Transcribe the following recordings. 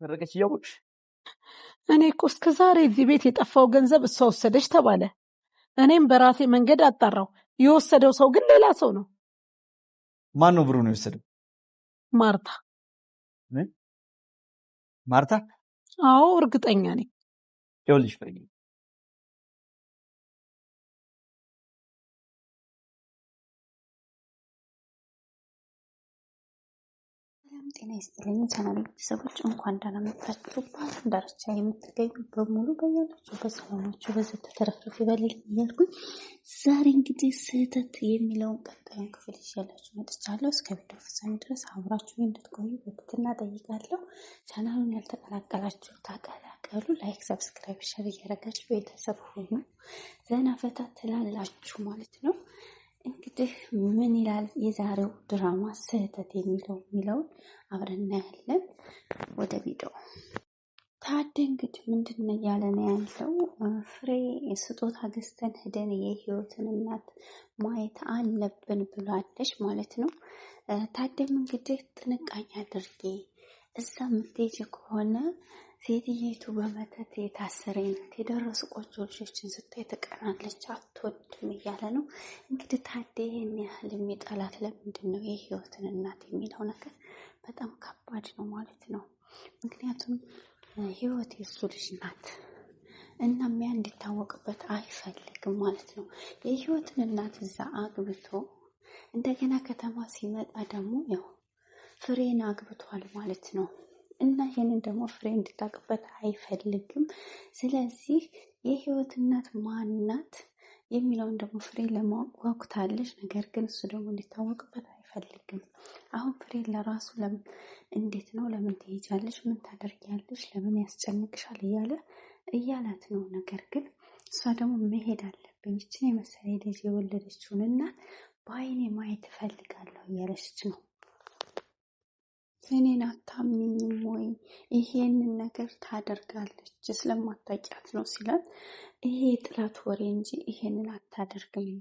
ሰረቀች እያወቅሽ? እኔ እኮ እስከ ዛሬ እዚህ ቤት የጠፋው ገንዘብ እሷ ወሰደች ተባለ። እኔም በራሴ መንገድ አጣራው። የወሰደው ሰው ግን ሌላ ሰው ነው። ማን ነው ብሩን የወሰደው? ማርታ። ማርታ? አዎ እርግጠኛ ነኝ። ይኸውልሽ ፍሬ፣ ጤና ይስጥልኝ ቻናል ቤተሰቦች፣ እንኳን ደህና መጣችሁ። በዓለም ዳርቻ የምትገኙ በሙሉ በያላችሁበት ሰላማችሁ በዘት ተረፍረፍ ይበልልኝ እያልኩኝ ዛሬ እንግዲህ ስህተት የሚለውን ቀጣዩን ክፍል ይዤላችሁ መጥቻለሁ። እስከ ቪዲዮ ፍጻሜ ድረስ አብራችሁ እንድትቆዩ በትህትና እጠይቃለሁ። ቻናሉን ያልተቀላቀላችሁ ተቀላቀሉ። ላይክ፣ ሰብስክራይብ፣ ሼር እያደረጋችሁ ቤተሰብ ሁኑ። ዘና ፈታ ትላላችሁ ማለት ነው። እንግዲህ ምን ይላል የዛሬው ድራማ ስህተት የሚለውን አብረን እናያለን። ወደ ቪዲዮ ታዴ እንግዲህ ምንድን እያለ ነው ያለው? ፍሬ ስጦታ ገዝተን ሄደን የህይወትን እናት ማየት አለብን ብላለች ማለት ነው። ታዴም እንግዲህ ጥንቃቄ አድርጌ እዛ የምትሄጂ ከሆነ ሴትየቱ በመተት የታሰረኝነት የደረሱ ቆንጆ ልጆችን ስታይ ትቀናለች፣ አትወድም እያለ ነው እንግዲህ። ታዴ ይህን ያህል የሚጠላት ለምንድን ነው? የህይወትን እናት የሚለው ነገር በጣም ከባድ ነው ማለት ነው። ምክንያቱም ህይወት የሱ ልጅ ናት እና ሚያ እንዲታወቅበት አይፈልግም ማለት ነው። የህይወትን እናት እዛ አግብቶ እንደገና ከተማ ሲመጣ ደግሞ ያው ፍሬን አግብቷል ማለት ነው። እና ይህንን ደግሞ ፍሬ እንድታውቅበት አይፈልግም። ስለዚህ የህይወት እናት ማናት የሚለውን ደግሞ ፍሬ ለማወቅ ጓጉታለች። ነገር ግን እሱ ደግሞ እንዲታወቅበት አይፈልግም። አሁን ፍሬ ለራሱ እንዴት ነው ለምን ትሄጃለሽ? ምን ታደርጊያለሽ? ለምን ያስጨንቅሻል? እያላት ነው። ነገር ግን እሷ ደግሞ መሄድ አለብኝ፣ ይችን የመሰለ ልጅ የወለደችውን እናት በአይኔ ማየት እፈልጋለሁ እያለች ነው። እኔን አታምኝም ወይ? ይሄንን ነገር ታደርጋለች ስለማታውቂያት ነው ሲላት፣ ይሄ የጥላት ወሬ እንጂ ይሄንን አታደርግም።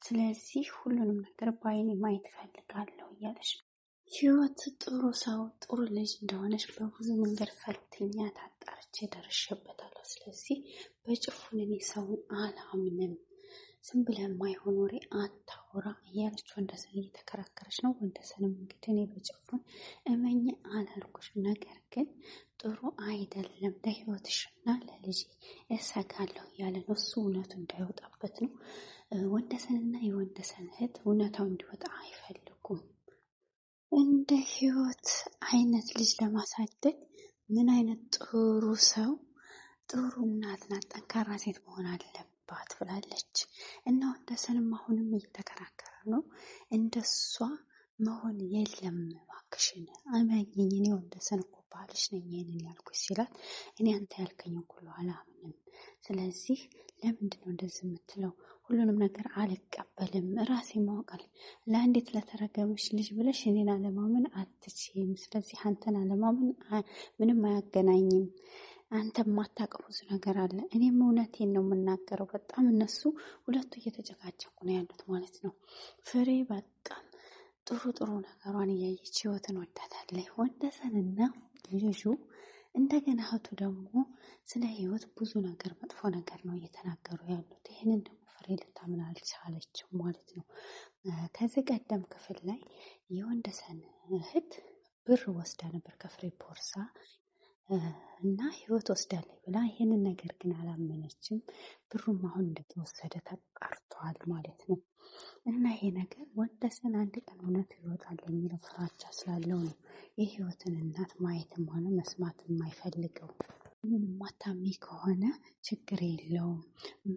ስለዚህ ሁሉንም ነገር በአይኔ ማየት ፈልጋለሁ እያለች ነው። ህይወት ጥሩ ሰው ጥሩ ልጅ እንደሆነች በብዙ መንገድ ፈትኛት አጣርቼ ደርሼበታለሁ። ስለዚህ በጭፉን እኔ ሰውን አላምንም፣ ዝም ብለህ የማይሆን ወሬ አታውራ እያለች ወንደሰን እየተከራከረች ነው። ወንደሰንም እንግዲህ እኔ በጭፉን እመኝ አላልኩሽ፣ ነገር ግን ጥሩ አይደለም፣ ለህይወትሽና ለልጅ እሰጋለሁ እያለ ነው። እሱ እውነቱ እንዳይወጣበት ነው። ወንደሰንና የወንደሰን እህት እውነታው እንዲወጣ አይፈልጉም። እንደ ህይወት አይነት ልጅ ለማሳደግ ምን አይነት ጥሩ ሰው ጥሩ እናት ናት፣ ጠንካራ ሴት መሆን አለባት ብላለች። እና ወንደሰንም አሁንም እየተከራከረ ነው። እንደሷ መሆን የለም እባክሽን እመኚኝ፣ እኔ ወንደሰን እኮ ባልሽ ነኝ ይሄንን ያልኩሽ ሲላት፣ እኔ አንተ ያልከኝን ሁሉ አላምንም። ስለዚህ ለምንድን ነው እንደዚህ የምትለው? ሁሉንም ነገር አልቀበልም፣ ራሴ ማወቃል። ለአንዲት ለተረገመች ልጅ ብለሽ እኔን አለማመን አትችይም። ስለዚህ አንተን አለማመን ምንም አያገናኝም። አንተ የማታውቀው ብዙ ነገር አለ። እኔም እውነቴን ነው የምናገረው። በጣም እነሱ ሁለቱ እየተጨቃጨቁ ነው ያሉት ማለት ነው። ፍሬ በጣም ጥሩ ነገሯን እያየች ህይወትን ወዳታለች። ወንደሰንና ልጁ እንደገና እህቱ ደግሞ ስለ ህይወት ብዙ ነገር መጥፎ ነገር ነው እየተናገሩ ያሉት። ይህንን ደግሞ ፍሬ ልታምን አልቻለችም ማለት ነው። ከዚህ ቀደም ክፍል ላይ የወንደሰን እህት ብር ወስዳ ነበር ከፍሬ ቦርሳ እና ህይወት ወስዳለች ብላ፣ ይህንን ነገር ግን አላመነችም። ብሩም አሁን እንደተወሰደ ተጣርቷል ማለት ነው። እና ይሄ ነገር ወንደሰን አንድ ቀን እውነት ይወጣል የሚለው ፍራቻ ስላለው ነው የህይወትን እናት ማየትም ሆነ መስማት የማይፈልገው። ምንም ማታሚ ከሆነ ችግር የለውም።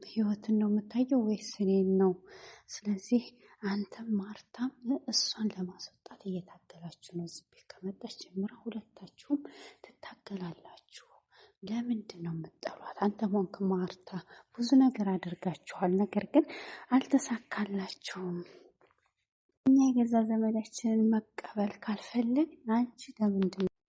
ህይወትን ነው የምታየው ወይስ እኔን ነው? ስለዚህ አንተም ማርታም እሷን ለማስወጣት እየታገላችሁ ነው። እዚህ ቤት ከመጣች ጀምራ ሁለታችሁም ትታገላላችሁ። ለምንድን ነው የምትጠሏት? አንተ ሞንክ ማርታ ብዙ ነገር አድርጋችኋል፣ ነገር ግን አልተሳካላችሁም። እኛ የገዛ ዘመዳችንን መቀበል ካልፈለግ አንቺ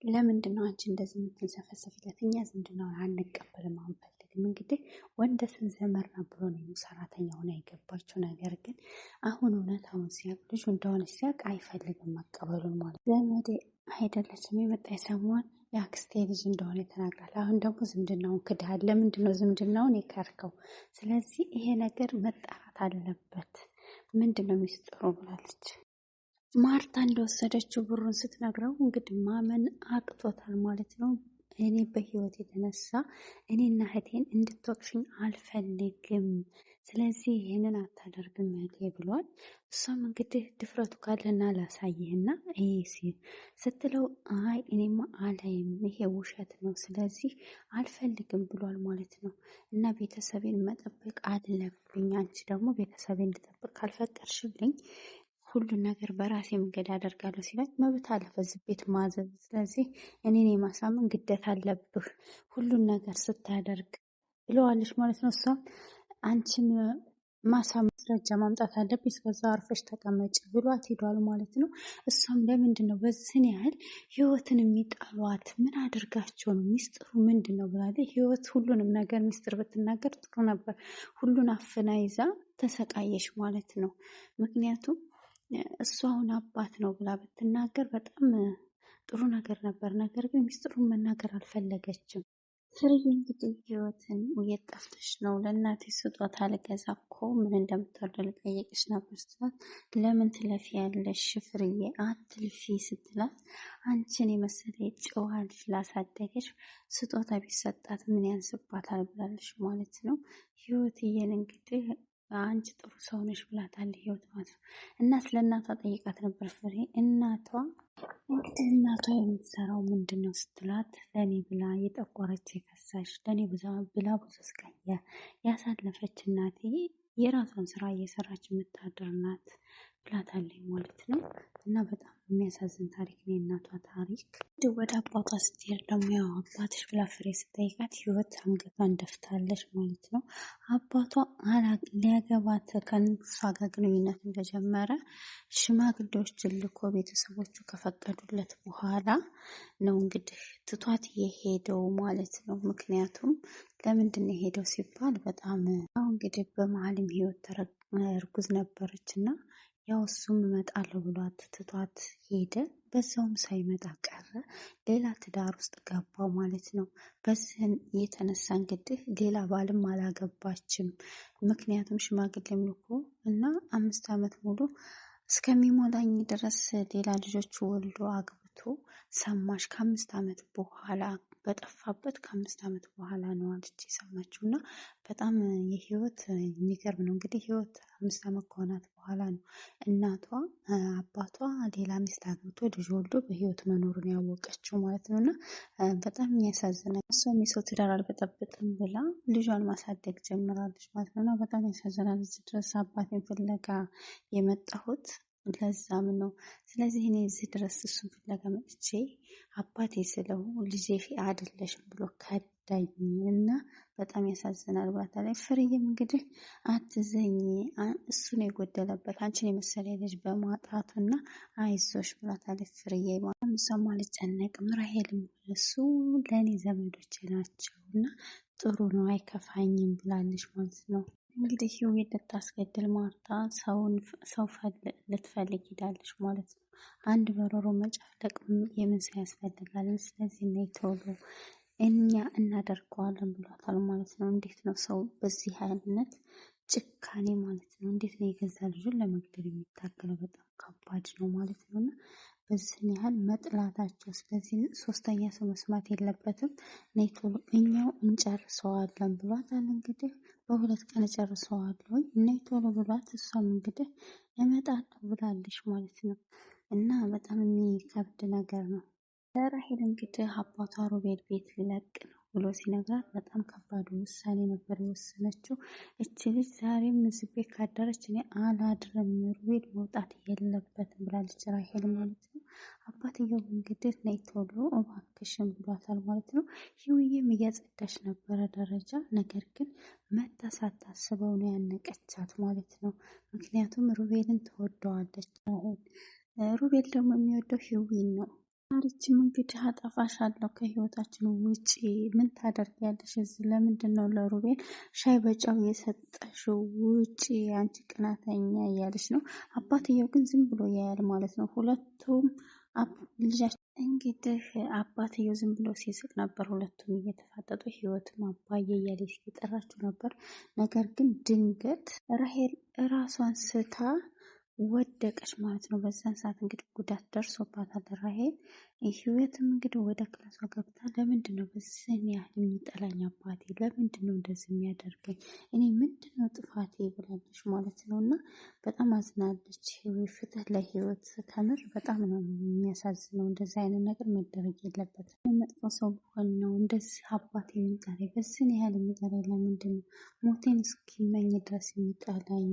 ለምንድን ነው አንቺ እንደዚህ የምትንሰፈሰፊለት? እኛ ዝምድናውን አንቀበልም፣ አንፈልግም። እንግዲህ ወንደሰን ዘመር ነው ብሎ ነው ሰራተኛ ሆና የገባችው። ነገር ግን አሁን እውነታውን ሲያውቅ ልጁ እንደሆነ ሲያውቅ አይፈልግም መቀበሉን ማለት ዘመዴ አይደለችም። የመጣ ሰሞን የአክስቴ ልጅ እንደሆነ ተናግራል። አሁን ደግሞ ዝምድናውን ክድሃል። ለምንድን ነው ዝምድናውን የካድከው? ስለዚህ ይሄ ነገር መጣራት አለበት። ምንድን ነው ሚስጥሩ ብላለች። ማርታ እንደወሰደችው ብሩን ስትነግረው እንግዲህ ማመን አቅቶታል ማለት ነው። እኔ በህይወት የተነሳ እኔና እህቴን እንድትወቅሽኝ አልፈልግም፣ ስለዚህ ይህንን አታደርግም እህቴ ብሏል። እሷም እንግዲህ ድፍረቱ ካለና ላሳይህና ይሄ ስትለው አይ እኔማ አላይም፣ ይሄ ውሸት ነው፣ ስለዚህ አልፈልግም ብሏል ማለት ነው። እና ቤተሰቤን መጠበቅ አለብኝ፣ አንቺ ደግሞ ቤተሰቤን እንድጠብቅ ካልፈቀድሽልኝ ሁሉን ነገር በራሴ መንገድ አደርጋለሁ ሲላት፣ መብት አለ በዚህ ቤት ማዘዝ፣ ስለዚህ እኔን የማሳመን ግዴታ አለብህ ሁሉን ነገር ስታደርግ ብለዋለች ማለት ነው። እሷም አንቺን ማስረጃ ማምጣት አለብኝ፣ እስከዛ አርፈሽ ተቀመጭ ብሏት ሄዷል ማለት ነው። እሷም ለምንድን ነው በዚህን ያህል ህይወትን የሚጣሏት? ምን አድርጋቸው ነው? ሚስጥሩ ምንድን ነው ብላለች። ህይወት ሁሉንም ነገር ሚስጥር ብትናገር ጥሩ ነበር። ሁሉን አፍና ይዛ ተሰቃየሽ ማለት ነው። ምክንያቱም እሱ አሁን አባት ነው ብላ ብትናገር በጣም ጥሩ ነገር ነበር። ነገር ግን ሚስጥሩን መናገር አልፈለገችም። ፍርዬ እንግዲህ ህይወትን የት ጠፍተሽ ነው? ለእናቴ ስጦታ ልገዛ እኮ ምን እንደምትወድ ልጠይቅሽ ነበር ስትላት፣ ለምን ትለፊ ያለሽ ፍርዬ አትልፊ ስትላት፣ አንቺን የመሰለ ጨዋ ልጅ ላሳደገች ስጦታ ቢሰጣት ምን ያንስባታል ብላለች ማለት ነው። ህይወትዬን እንግዲህ አንቺ ጥሩ ሰው ነሽ ብላታለች ህይወት ማለት ነው። እና ስለ እናቷ ጠይቃት ነበር ፍሬ። እናቷ እንግዲህ እናቷ የምትሰራው ምንድን ነው ስትላት፣ ለእኔ ብላ የጠቆረች የከሳሽ ለእኔ ብላ ብዙ ስቃይ ያሳለፈች እናቴ የራሷን ስራ እየሰራች የምታድር ናት ብላታለች ማለት ነው። እና በጣም የሚያሳዝን ታሪክ ነው የእናቷ ታሪክ። ወደ አባቷ ስትሄድ ደግሞ ያው አባትሽ ብላ ፍሬ ስጠይቃት ህይወት አንገቷን ደፍታለች ማለት ነው። አባቷ ሊያገባት ከእሷ ጋር ግንኙነት እንደጀመረ ሽማግሌዎች ልኮ ቤተሰቦቹ ከፈቀዱለት በኋላ ነው እንግዲህ ትቷት የሄደው ማለት ነው። ምክንያቱም ለምንድን ነው የሄደው ሲባል በጣም አሁን እንግዲህ በመሀልም ህይወት እርጉዝ ነበረች እና ያው እሱም እመጣለሁ ብሏት ትቷት ሄደ። በዛውም ሳይመጣ ቀረ፣ ሌላ ትዳር ውስጥ ገባ ማለት ነው። በዚህን የተነሳ እንግዲህ ሌላ ባልም አላገባችም። ምክንያቱም ሽማግሌም ልኮ እና 5 ዓመት ሙሉ እስከሚሞላኝ ድረስ ሌላ ልጆች ወልዶ አግብቶ ሰማሽ። ከ5 ዓመት በኋላ በጠፋበት ከ5 ዓመት በኋላ ነው አለች የሰማችው። እና በጣም የህይወት የሚገርም ነው። እንግዲህ ህይወት 5 ዓመት ከሆናት በኋላ ነው እናቷ አባቷ ሌላ ሚስት አግብቶ ልጅ ወልዶ በህይወት መኖሩን ያወቀችው ማለት ነው። እና በጣም የሚያሳዝናል። እሷም የሰው ትዳር አልበጠብጥም ብላ ልጇን ማሳደግ ጀምራለች ማለት ነው። እና በጣም ያሳዝናል። እዚህ ድረስ አባቴን ፍለጋ የመጣሁት ለዛም ነው። ስለዚህ እኔ እዚህ ድረስ እሱን ፍለጋ መጥቼ አባቴ ስለው ልጄ አይደለሽም ብሎ ከዳኝ እና በጣም ያሳዝናል ብላታለች። ፍርዬም እንግዲህ አትዘኝ፣ እሱ ነው የጎደለበት አንቺን የመሰለ ልጅ በማጣቱ እና አይዞሽ ብላታለች። ፍርዬ እሷም አልጨነቅም፣ ራሄልም እሱ ለእኔ ዘመዶቼ ናቸው እና ጥሩ ነው አይከፋኝም ብላለች ማለት ነው። እንግዲህ ህይወት ልታስገድል ማርታ ሰው ልትፈልግ ሄዳለች ማለት ነው። አንድ በሮሮ መጨፍለቅ የምን ሰው ያስፈልጋል? ስለዚህ ነይ ቶሎ እኛ እናደርገዋለን ብሏታል ማለት ነው። እንዴት ነው ሰው በዚህ አይነት ጭካኔ ማለት ነው? እንዴት ነው የገዛ ልጁን ለመግደል የሚታገለው? በጣም ከባድ ነው ማለት ነው። እና በዚህን ያህል መጥላታቸው፣ ስለዚህ 3ኛ ሰው መስማት የለበትም። ነይ ቶሎ እኛው እንጨርሰዋለን ብሏታል። እንግዲህ በ2 ቀን እጨርሰዋለሁ ነይ ቶሎ ብሏት፣ እሷም እንግዲህ እመጣለሁ ብላለች ማለት ነው። እና በጣም የሚከብድ ነገር ነው። ለራሄል እንግዲህ አባቷ ሮቤል ቤት ሊለቅ ነው ብሎ ሲነግራት በጣም ከባድ ውሳኔ ነበር የወሰነችው። እች ልጅ ዛሬም እዚህ ቤት ካደረች እኔ አላድርም፣ ሮቤል መውጣት የለበትም ብላለች ራሄል ማለት ነው። አባትየው እንግዲህ ነይ ቶሎ እባክሽን ብሏታል ማለት ነው። ህይወትም እያጸዳች ነበረ ደረጃ፣ ነገር ግን መታ ሳታስበው ነው ያነቀቻት ማለት ነው። ምክንያቱም ሮቤልን ትወደዋለች ራሄል። ሮቤል ደግሞ የሚወደው ህይወትን ነው። ታሪችም እንግዲህ አጠፋሻለሁ ከህይወታችን ውጪ ምን ታደርጊያለሽ? እዚህ ለምንድን ነው ለሩቤል ሻይ በጨው የሰጠሽው? ውጪ አንቺ ቅናተኛ እያለች ነው። አባትየው ግን ዝም ብሎ ያያል ማለት ነው። ሁለቱም ልጃቸው እንግዲህ አባትየው ዝም ብሎ ሲስቅ ነበር። ሁለቱም እየተፋጠጡ ህይወትም አባዬ እያለች እየጠራችው ነበር። ነገር ግን ድንገት ራሄል ራሷን ስታ ወደቀች ማለት ነው። በዛን ሰዓት እንግዲህ ጉዳት ደርሶባታል ራሄል። ህይወትም እንግዲህ ወደ ክላሷ ገብታ ለምንድን ነው በዚህ ያህል የሚጠላኝ አባቴ? ለምንድን ነው እንደዚህ የሚያደርገኝ? እኔ ምንድን ነው ጥፋቴ ብላለች ማለት ነው። እና በጣም አዝናለች። ፍትህ ለህይወት ከምር በጣም ነው የሚያሳዝነው። እንደዚህ አይነት ነገር መደረግ የለበትም። መጥፎ ሰው ብሆን ነው እንደዚህ አባቴ የሚጠላኝ? በዚህ ያህል የሚጠላኝ ለምንድን ነው? ሞቴን እስኪመኝ ድረስ የሚጠላኝ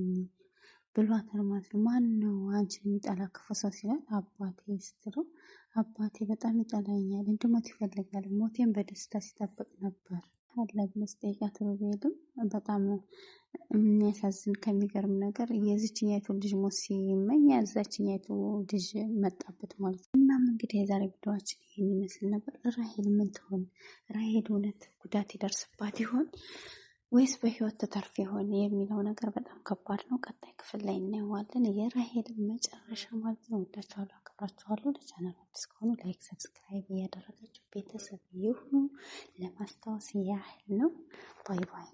ብሏታል ማለት ነው። ማን ነው አንቺን የሚጠላ ክፉ ሰው ሲላት አባቴ ስትለው አባቴ በጣም ይጠላኛል፣ እንድሞት ይፈልጋል፣ ሞቴን በደስታ ሲጠብቅ ነበር አለ ብሎ ስጠይቃት ሮቤልም በጣም የሚያሳዝን ከሚገርም ነገር የዚችኛይቱ ልጅ ሞት ሲመኝ ያዛችኛይቱ ልጅ መጣበት ማለት ነው። እናም እንግዲህ የዛሬ ቪዲዮዋችን ይህን ይመስል ነበር። ራሄል ምን ትሆን? ራሄል እውነት ጉዳት ይደርስባት ይሆን ወይስ በህይወት ተተርፍ ይሆን የሚለው ነገር በጣም ከባድ ነው። ቀጣይ ክፍል ላይ እናየዋለን የራሄልን መጨረሻ ማለት ነው። ወዳችኋለሁ፣ አከብራችኋለሁ። ለቻናሉ አዲስ ከሆኑ ላይክ፣ ሰብስክራይብ እያደረጋችሁ ቤተሰብ ይሁኑ። ለማስታወስ ያህል ነው። ባይ ባይ።